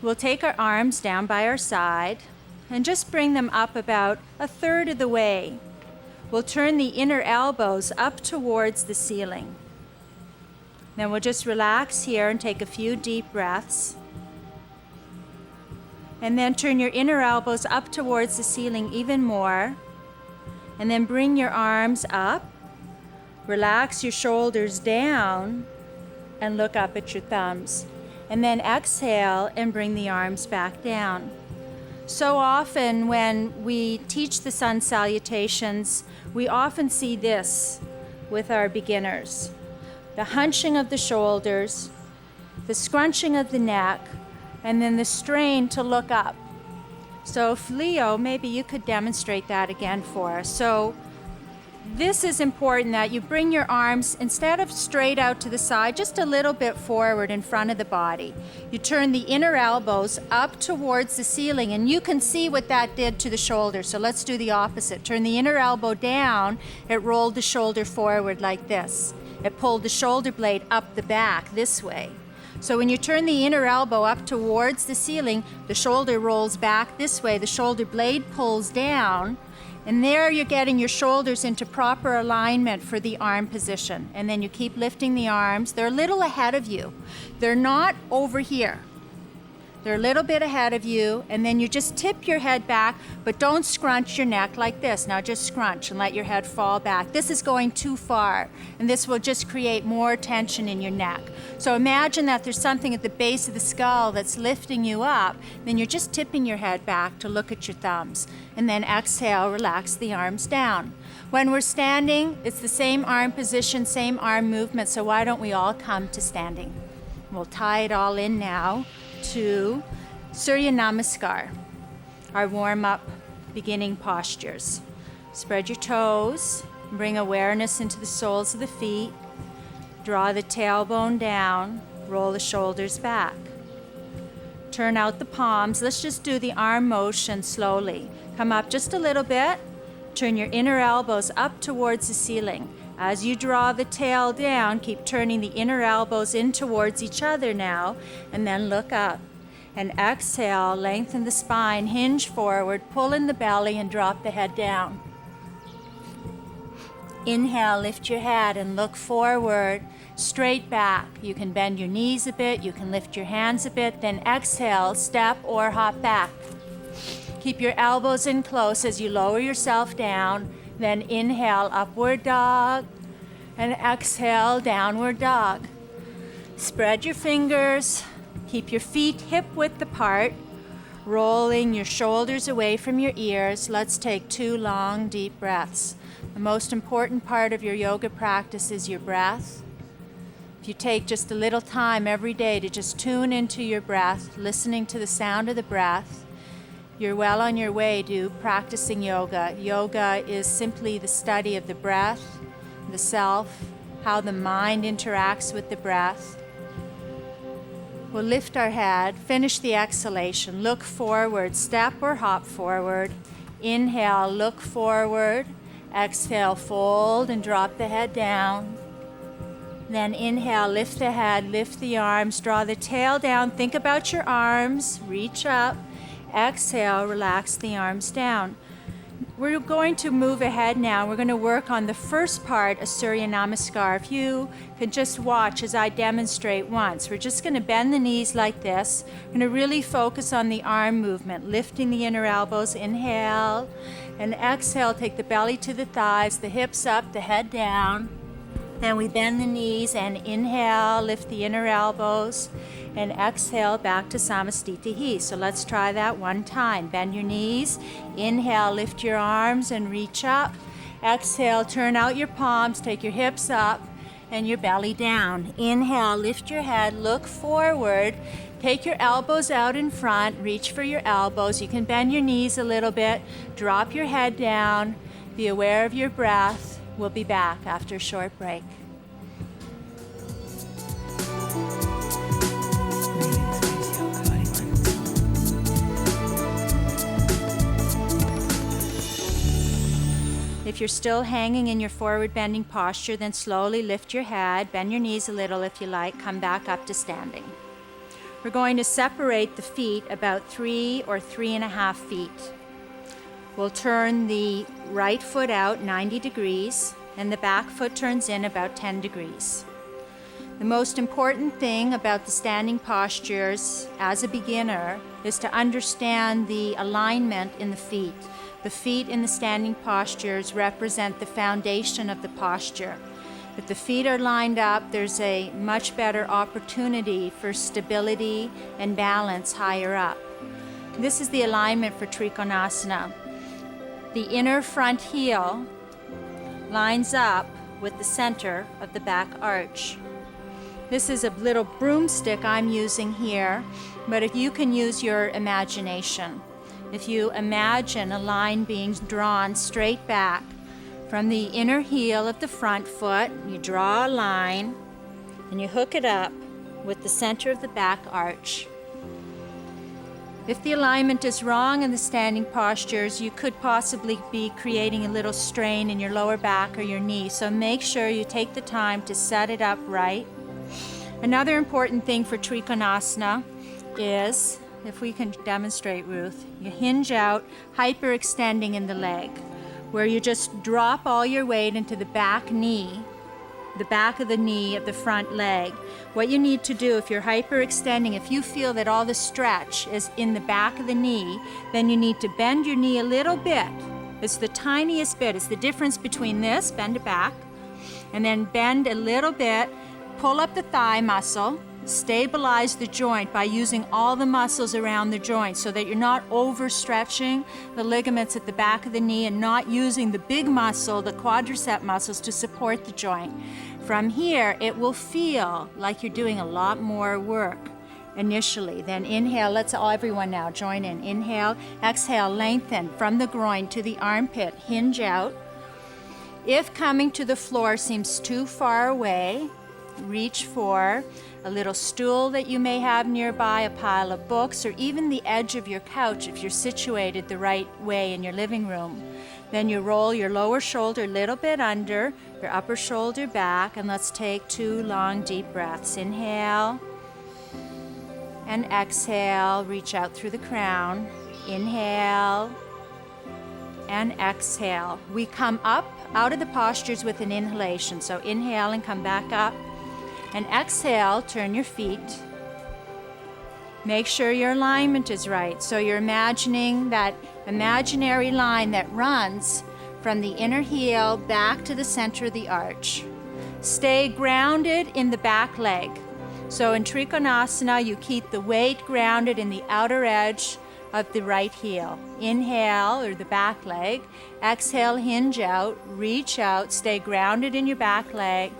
We'll take our arms down by our side and just bring them up about a third of the way. We'll turn the inner elbows up towards the ceiling. Then we'll just relax here and take a few deep breaths. And then turn your inner elbows up towards the ceiling even more. And then bring your arms up. Relax your shoulders down and look up at your thumbs. And then exhale and bring the arms back down. So often when we teach the sun salutations, we often see this with our beginners. The hunching of the shoulders, the scrunching of the neck, and then the strain to look up. So if Leo, maybe you could demonstrate that again for us. So this is important that you bring your arms, instead of straight out to the side, just a little bit forward in front of the body. You turn the inner elbows up towards the ceiling, and you can see what that did to the shoulder. So let's do the opposite. Turn the inner elbow down, it rolled the shoulder forward like this. It pulled the shoulder blade up the back this way. So when you turn the inner elbow up towards the ceiling, the shoulder rolls back this way, the shoulder blade pulls down, and there you're getting your shoulders into proper alignment for the arm position. And then you keep lifting the arms. They're a little ahead of you. They're not over here. They're a little bit ahead of you, and then you just tip your head back, but don't scrunch your neck like this. Now just scrunch and let your head fall back. This is going too far, and this will just create more tension in your neck. So imagine that there's something at the base of the skull that's lifting you up, then you're just tipping your head back to look at your thumbs. And then exhale, relax the arms down. When we're standing, it's the same arm position, same arm movement, so why don't we all come to standing? We'll tie it all in now to Surya Namaskar, our warm-up beginning postures. Spread your toes, bring awareness into the soles of the feet, draw the tailbone down, roll the shoulders back. Turn out the palms. Let's just do the arm motion slowly. Come up just a little bit, turn your inner elbows up towards the ceiling. As you draw the tail down, keep turning the inner elbows in towards each other now, and then look up. And exhale, lengthen the spine, hinge forward, pull in the belly, and drop the head down. Inhale, lift your head and look forward, straight back. You can bend your knees a bit, you can lift your hands a bit, then exhale, step or hop back. Keep your elbows in close as you lower yourself down. Then inhale, upward dog, and exhale, downward dog. Spread your fingers, keep your feet hip-width apart, rolling your shoulders away from your ears. Let's take 2 long, deep breaths. The most important part of your yoga practice is your breath. If you take just a little time every day to just tune into your breath, listening to the sound of the breath, you're well on your way to practicing yoga. Yoga is simply the study of the breath, the self, how the mind interacts with the breath. We'll lift our head, finish the exhalation, look forward, step or hop forward. Inhale, look forward. Exhale, fold and drop the head down. Then inhale, lift the head, lift the arms, draw the tail down. Think about your arms, reach up. Exhale, relax the arms down. We're going to move ahead now. We're going to work on the first part of Surya Namaskar. If you could just watch as I demonstrate once. We're just going to bend the knees like this. We're going to really focus on the arm movement, lifting the inner elbows. Inhale, and exhale, take the belly to the thighs, the hips up, the head down. Then we bend the knees and inhale, lift the inner elbows, and exhale back to Samastitihi. So let's try that one time. Bend your knees, inhale, lift your arms and reach up. Exhale, turn out your palms, take your hips up and your belly down. Inhale, lift your head, look forward. Take your elbows out in front, reach for your elbows. You can bend your knees a little bit, drop your head down, be aware of your breath. We'll be back after a short break. If you're still hanging in your forward bending posture, then slowly lift your head, bend your knees a little if you like, come back up to standing. We're going to separate the feet about 3 or 3.5 feet. We'll turn the right foot out 90 degrees and the back foot turns in about 10 degrees. The most important thing about the standing postures as a beginner is to understand the alignment in the feet. The feet in the standing postures represent the foundation of the posture. If the feet are lined up, there's a much better opportunity for stability and balance higher up. This is the alignment for Trikonasana. The inner front heel lines up with the center of the back arch. This is a little broomstick I'm using here, but if you can use your imagination. If you imagine a line being drawn straight back from the inner heel of the front foot, you draw a line and you hook it up with the center of the back arch. If the alignment is wrong in the standing postures, you could possibly be creating a little strain in your lower back or your knee, so make sure you take the time to set it up right. Another important thing for Trikonasana is, if we can demonstrate, Ruth, you hinge out, hyperextending in the leg, where you just drop all your weight into the back knee, the back of the knee of the front leg. What you need to do if you're hyperextending, if you feel that all the stretch is in the back of the knee, then you need to bend your knee a little bit. It's the tiniest bit. It's the difference between this, bend it back, and then bend a little bit, pull up the thigh muscle, stabilize the joint by using all the muscles around the joint so that you're not overstretching the ligaments at the back of the knee and not using the big muscle, the quadricep muscles, to support the joint. From here, it will feel like you're doing a lot more work initially. Then inhale, everyone now join in. Inhale, exhale, lengthen from the groin to the armpit, hinge out. If coming to the floor seems too far away, reach for a little stool that you may have nearby, a pile of books, or even the edge of your couch if you're situated the right way in your living room. Then you roll your lower shoulder a little bit under, your upper shoulder back, and let's take 2 long deep breaths. Inhale and exhale, reach out through the crown. Inhale and exhale. We come up out of the postures with an inhalation, so inhale and come back up. And exhale, turn your feet. Make sure your alignment is right. So you're imagining that imaginary line that runs from the inner heel back to the center of the arch. Stay grounded in the back leg. So in Trikonasana, you keep the weight grounded in the outer edge of the right heel. Inhale, or the back leg. Exhale, hinge out, reach out, stay grounded in your back leg.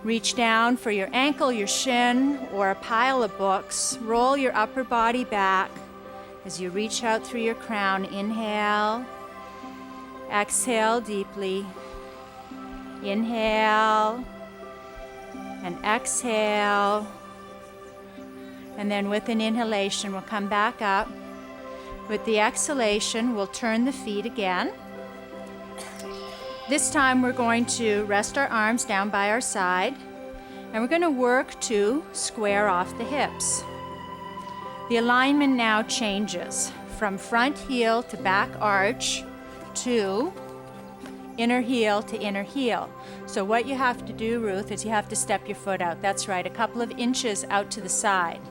Reach down for your ankle, your shin, or a pile of books. Roll your upper body back as you reach out through your crown. Inhale. Exhale deeply. Inhale. And exhale. And then with an inhalation, we'll come back up. With the exhalation, we'll turn the feet again. This time we're going to rest our arms down by our side, and we're going to work to square off the hips. The alignment now changes from front heel to back arch to inner heel to inner heel. So what you have to do, Ruth, is you have to step your foot out. That's right, a couple of inches out to the side.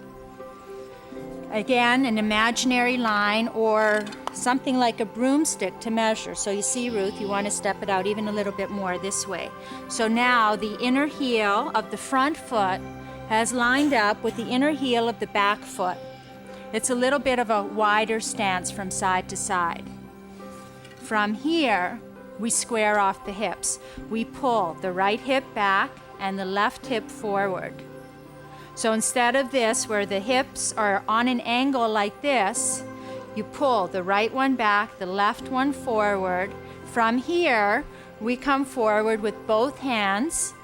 Again, an imaginary line or something like a broomstick to measure. So you see, Ruth, you want to step it out even a little bit more this way. So now the inner heel of the front foot has lined up with the inner heel of the back foot. It's a little bit of a wider stance from side to side. From here, we square off the hips. We pull the right hip back and the left hip forward. So instead of this, where the hips are on an angle like this, you pull the right one back, the left one forward. From here, we come forward with both hands.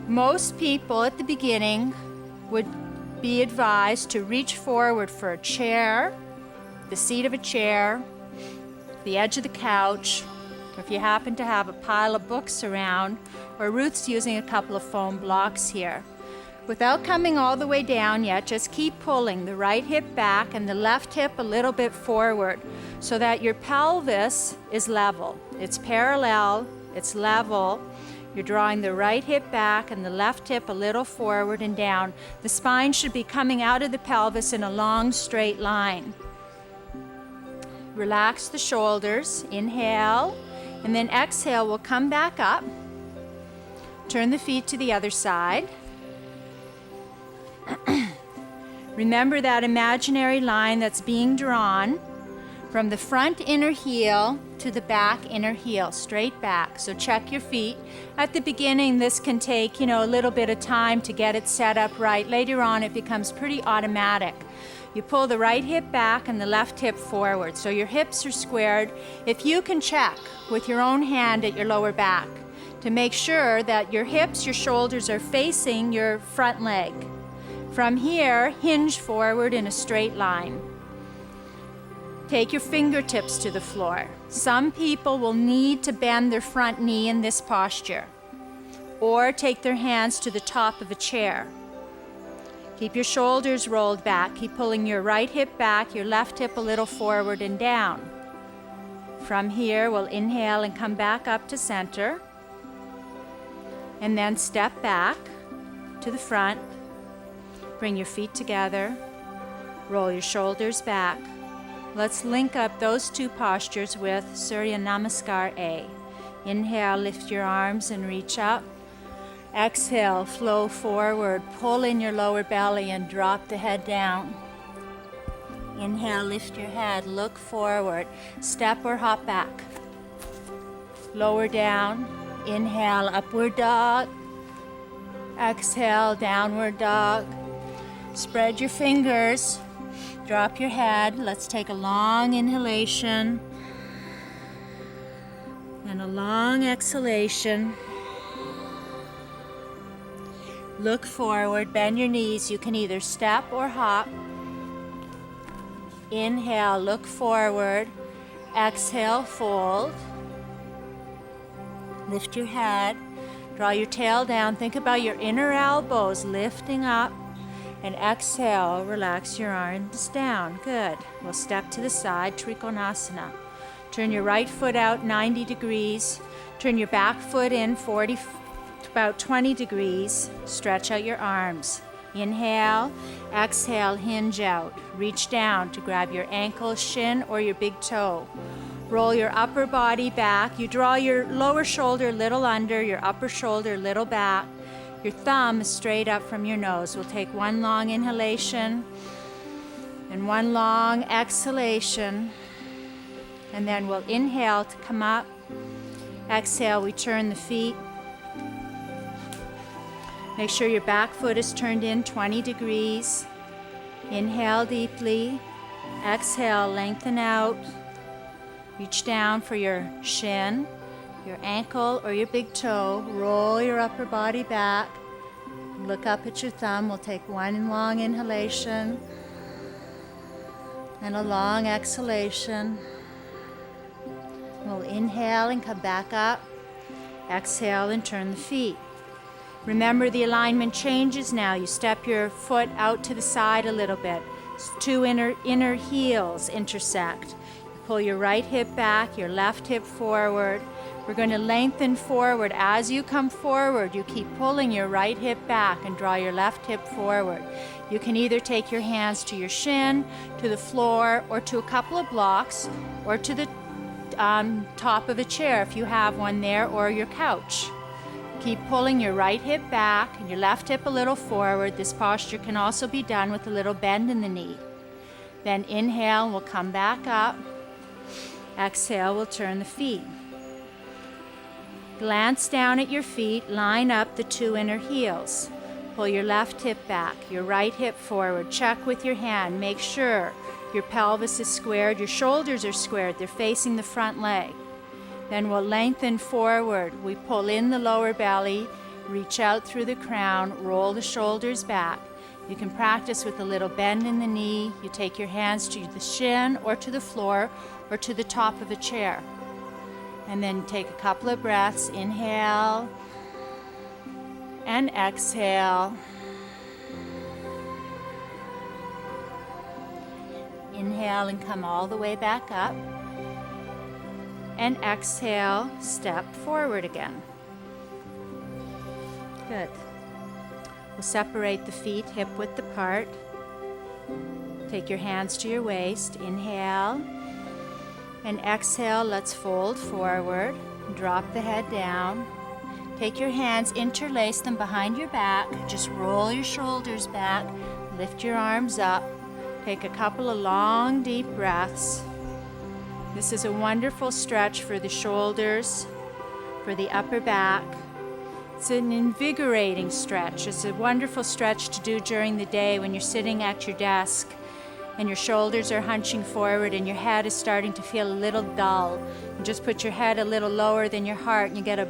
Most people at the beginning would be advised to reach forward for a chair, the seat of a chair, the edge of the couch, or if you happen to have a pile of books around, or Ruth's using a couple of foam blocks here. Without coming all the way down yet, just keep pulling the right hip back and the left hip a little bit forward so that your pelvis is level. It's parallel, it's level. You're drawing the right hip back and the left hip a little forward and down. The spine should be coming out of the pelvis in a long straight line. Relax the shoulders, inhale, and then exhale, we'll come back up. Turn the feet to the other side. Remember that imaginary line that's being drawn from the front inner heel to the back inner heel, straight back. So check your feet. At the beginning, this can take, a little bit of time to get it set up right. Later on, it becomes pretty automatic. You pull the right hip back and the left hip forward. So your hips are squared. If you can check with your own hand at your lower back to make sure that your hips, your shoulders are facing your front leg. From here, hinge forward in a straight line. Take your fingertips to the floor. Some people will need to bend their front knee in this posture, or take their hands to the top of a chair. Keep your shoulders rolled back. Keep pulling your right hip back, your left hip a little forward and down. From here, we'll inhale and come back up to center, and then step back to the front. Bring your feet together, roll your shoulders back. Let's link up those two postures with Surya Namaskar A. Inhale, lift your arms and reach up. Exhale, flow forward, pull in your lower belly and drop the head down. Inhale, lift your head, look forward, step or hop back. Lower down, inhale, upward dog. Exhale, downward dog. Spread your fingers, drop your head. Let's take a long inhalation and a long exhalation. Look forward, bend your knees. You can either step or hop. Inhale, look forward. Exhale, fold. Lift your head, draw your tail down. Think about your inner elbows lifting up. And exhale, relax your arms down. Good. We'll step to the side, Trikonasana. Turn your right foot out 90 degrees. Turn your back foot in about 20 degrees. Stretch out your arms. Inhale, exhale, hinge out. Reach down to grab your ankle, shin, or your big toe. Roll your upper body back. You draw your lower shoulder a little under, your upper shoulder a little back. Your thumb is straight up from your nose. We'll take one long inhalation and one long exhalation. And then we'll inhale to come up. Exhale, we turn the feet. Make sure your back foot is turned in 20 degrees. Inhale deeply. Exhale, lengthen out. Reach down for your shin, your ankle, or your big toe. Roll your upper body back. Look up at your thumb. We'll take one long inhalation and a long exhalation. We'll inhale and come back up. Exhale and turn the feet. Remember, the alignment changes now. You step your foot out to the side a little bit. Two inner heels intersect. You pull your right hip back, your left hip forward. We're going to lengthen forward. As you come forward, you keep pulling your right hip back and draw your left hip forward. You can either take your hands to your shin, to the floor, or to a couple of blocks, or to the top of a chair if you have one there, or your couch. Keep pulling your right hip back and your left hip a little forward. This posture can also be done with a little bend in the knee. Then inhale, we'll come back up. Exhale, we'll turn the feet. Glance down at your feet, line up the two inner heels. Pull your left hip back, your right hip forward. Check with your hand. Make sure your pelvis is squared, your shoulders are squared. They're facing the front leg. Then we'll lengthen forward. We pull in the lower belly, reach out through the crown, roll the shoulders back. You can practice with a little bend in the knee. You take your hands to the shin or to the floor or to the top of a chair. And then take a couple of breaths. Inhale and exhale. Inhale and come all the way back up. And exhale, step forward again. Good. We'll separate the feet hip width apart. Take your hands to your waist. Inhale. And exhale, let's fold forward. Drop the head down. Take your hands, interlace them behind your back. Just roll your shoulders back. Lift your arms up. Take a couple of long, deep breaths. This is a wonderful stretch for the shoulders, for the upper back. It's an invigorating stretch. It's a wonderful stretch to do during the day when you're sitting at your desk and your shoulders are hunching forward and your head is starting to feel a little dull. You just put your head a little lower than your heart and you get a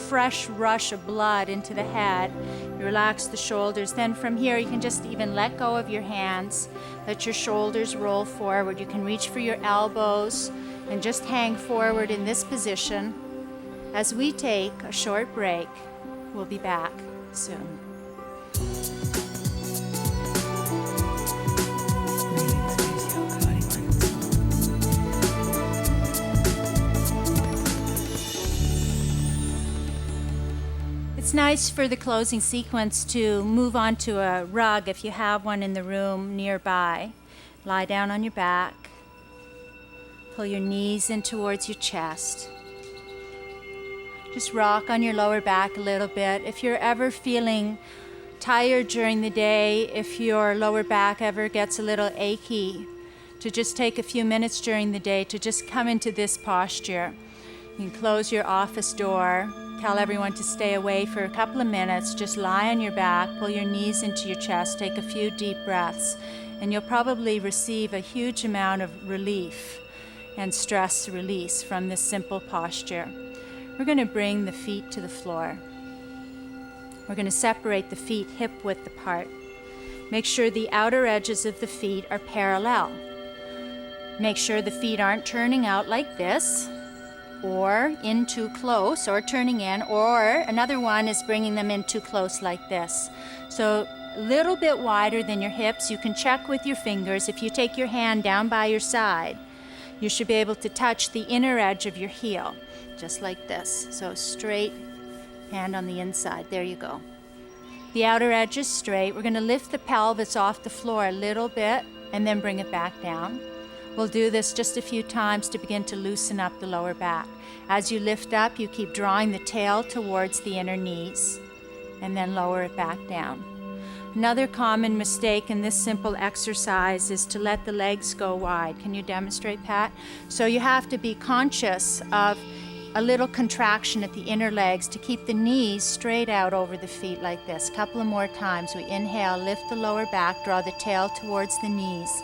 fresh rush of blood into the head. You relax the shoulders. Then from here you can just even let go of your hands. Let your shoulders roll forward. You can reach for your elbows and just hang forward in this position. As we take a short break, we'll be back soon. It's nice for the closing sequence to move on to a rug if you have one in the room nearby. Lie down on your back. Pull your knees in towards your chest. Just rock on your lower back a little bit. If you're ever feeling tired during the day, if your lower back ever gets a little achy, to just take a few minutes during the day to just come into this posture. You can close your office door, tell everyone to stay away for a couple of minutes, just lie on your back, pull your knees into your chest, take a few deep breaths, and you'll probably receive a huge amount of relief and stress release from this simple posture. We're going to bring the feet to the floor. We're going to separate the feet hip width apart. Make sure the outer edges of the feet are parallel. Make sure the feet aren't turning out like this, or in too close, or turning in, or another one is bringing them in too close like this. So a little bit wider than your hips. You can check with your fingers. If you take your hand down by your side, you should be able to touch the inner edge of your heel, just like this. So straight hand on the inside. There you go. The outer edge is straight. We're going to lift the pelvis off the floor a little bit and then bring it back down. We'll do this just a few times to begin to loosen up the lower back. As you lift up, you keep drawing the tail towards the inner knees and then lower it back down. Another common mistake in this simple exercise is to let the legs go wide. Can you demonstrate, Pat? So you have to be conscious of a little contraction at the inner legs to keep the knees straight out over the feet like this. A couple of more times. We inhale, lift the lower back, draw the tail towards the knees,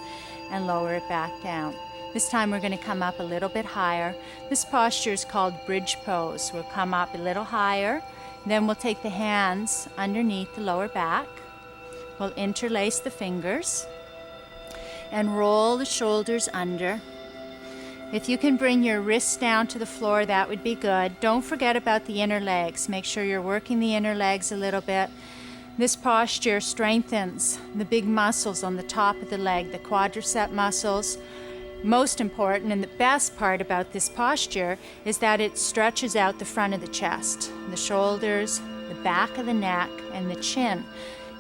and lower it back down. This time we're going to come up a little bit higher. This posture is called bridge pose. We'll come up a little higher. Then we'll take the hands underneath the lower back. We'll interlace the fingers and roll the shoulders under. If you can bring your wrists down to the floor, that would be good. Don't forget about the inner legs. Make sure you're working the inner legs a little bit. This posture strengthens the big muscles on the top of the leg, the quadricep muscles. Most important and the best part about this posture is that it stretches out the front of the chest, the shoulders, the back of the neck, and the chin.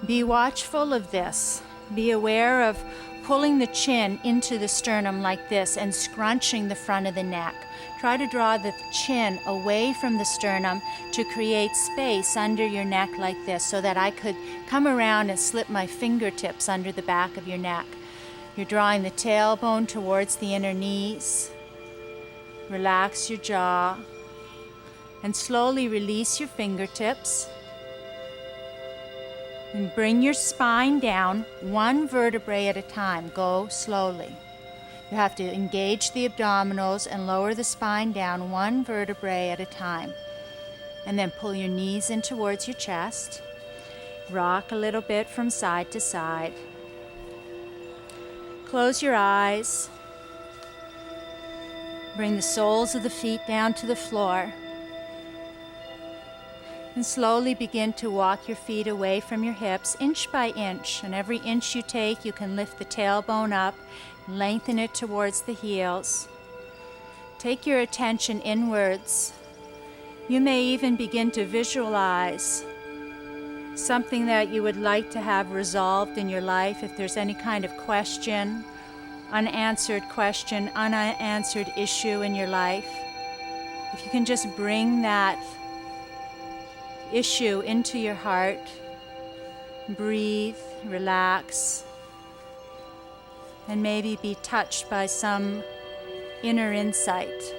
Be watchful of this. Be aware of pulling the chin into the sternum like this and scrunching the front of the neck. Try to draw the chin away from the sternum to create space under your neck like this so that I could come around and slip my fingertips under the back of your neck. You're drawing the tailbone towards the inner knees. Relax your jaw and slowly release your fingertips. And bring your spine down one vertebrae at a time. Go slowly. You have to engage the abdominals and lower the spine down one vertebrae at a time. And then pull your knees in towards your chest. Rock a little bit from side to side. Close your eyes. Bring the soles of the feet down to the floor. And slowly begin to walk your feet away from your hips, inch by inch. And every inch you take, you can lift the tailbone up, lengthen it towards the heels. Take your attention inwards. You may even begin to visualize something that you would like to have resolved in your life. If there's any kind of question, unanswered issue in your life, if you can just bring that issue into your heart, breathe, relax, and maybe be touched by some inner insight.